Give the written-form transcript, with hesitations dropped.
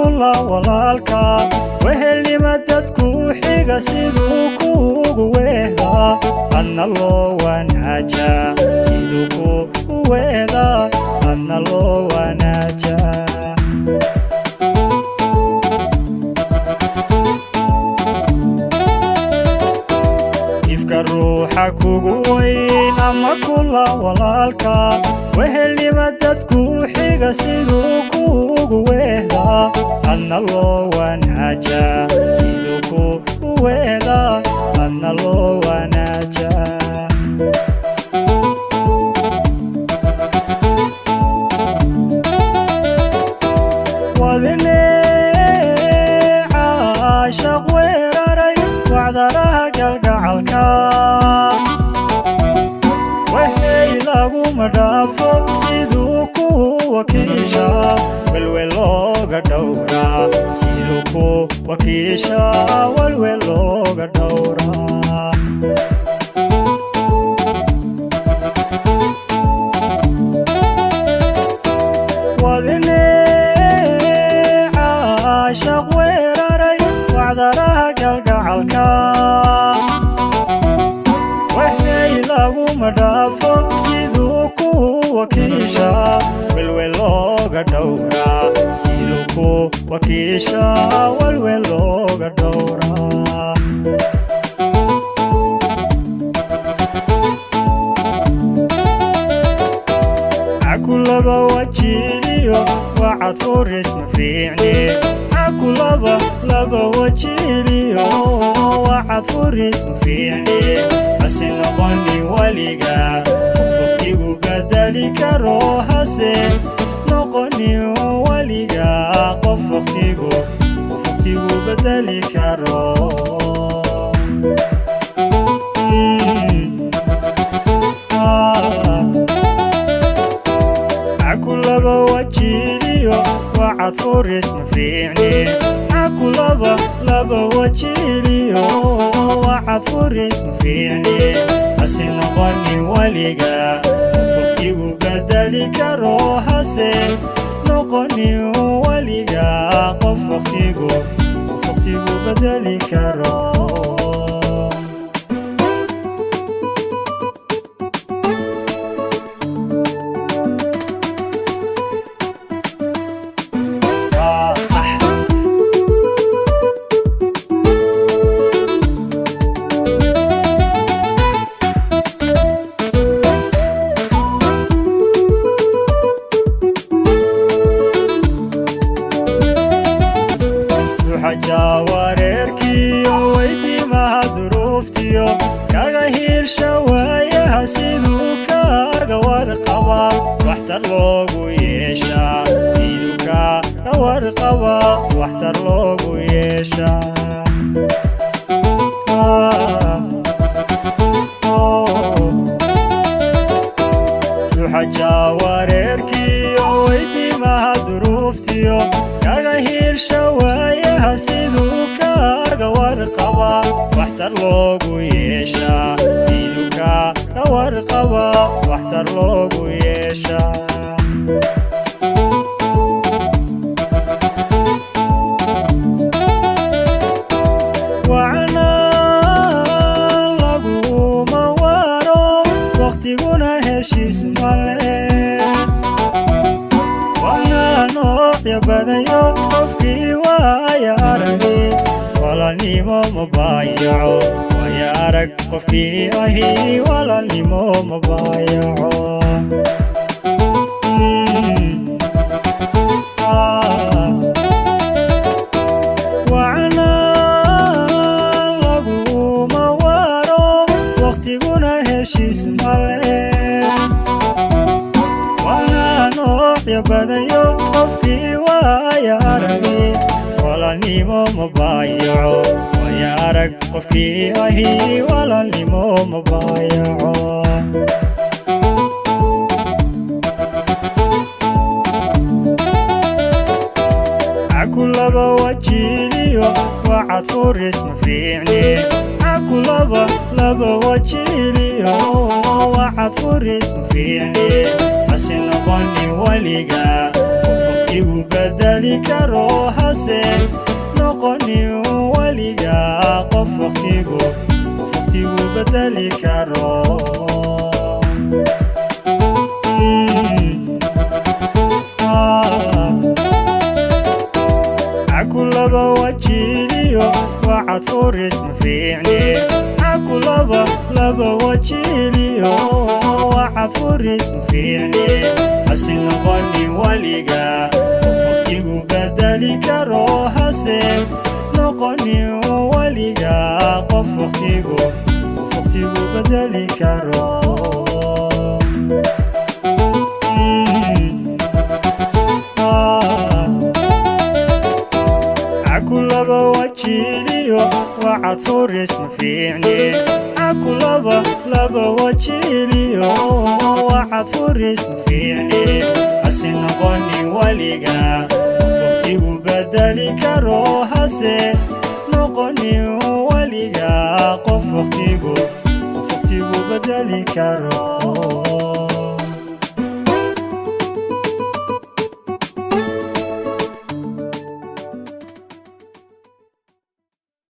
kula walaalka wehelni madadku xiga siduu kuugu weehda adna loo wanaaja siduu kuugu weehda adna loo wanaaja ruuxa kugu weyn ama kula walaalka wehelni madadku xiga siduu kuugu weehda adna loo wanaaja siduu kuugu weehda adna loo wanaaja wadine caashaq weeraray wacdaraha galgacalka waxay laguma dhaafo siduu ku wakiisha walwel looga dhowraa siduu ku wakiisha walwel looga dhowraa wadine caashaq weeraray wacdaraha galgacalka waxay laguma dhaafo siduu ku wakiisha walwel looga dhowraa siduu ku wakiisha walwel looga dhowraa akulaba wajiliyo wacad furis mafiicni akulaba wajiliyo wacad furis mafiicni hase noqoni waliga qof waqtigu badali karo hase noqoni waliga qof waqtigu badali karo akulaba wajiliyo wacad furis mafiicni akulaba wajiliyo wacad furis mafiicni hase noqoni waliga qof waqtigu badali karo hase noqoni waliga qof waqtigu badali karo jawareerkiyo weydiimaha duruuftiyo kaga hiirsha waayaha siduu kaaga warqaba waxtar loogu yeeshaa siduu kaaga warqaba waxtar loogu yeeshaa ruuxa jawareerkiyo weydiimaha duruuftiyo kaga hiirsha waayaha siduu kaaga warqaba waxtar loogu yeeshaa siduu kaaga warqaba waxtar loogu yeeshaa wacna laguma waro waqtiguna heshiis male ya badayo qofkii waaya aragi walaalnimo mabaayaco waaya arag qofkii ahi walaalnimo mabaayaco wacna laguma waro waqtiguna heshiis male ya badayo qofkii waaya aragi walaalnimo mabaayaco waaya arag qofkii ahi walaalnimo mabaayaco akulaba wajiliyo wacad furis mafiicni akulaba wajiliyo wacad furis mafiicni hase noqoni waliga qof waqtigu bedeli karo hase noqonin weliga qof waqtigu bedeli karo عكلبا وجيليو وعد فورس مفيعني عكلبا وجيليو وعد فورس مفيعني حسن قلبي وليقا وفقتيقو بدلي كارو حسن نقني وليقا وفقتيقو بدلي كارو عكلبا وجيليو وعد فورس مفيعني عكلبا وجيليو وعد فورس مفيعني حسن قلبي وليقا وفقتيقو بدلي كارو حسن نقني وليقا قف وقتيقو بدلي كارو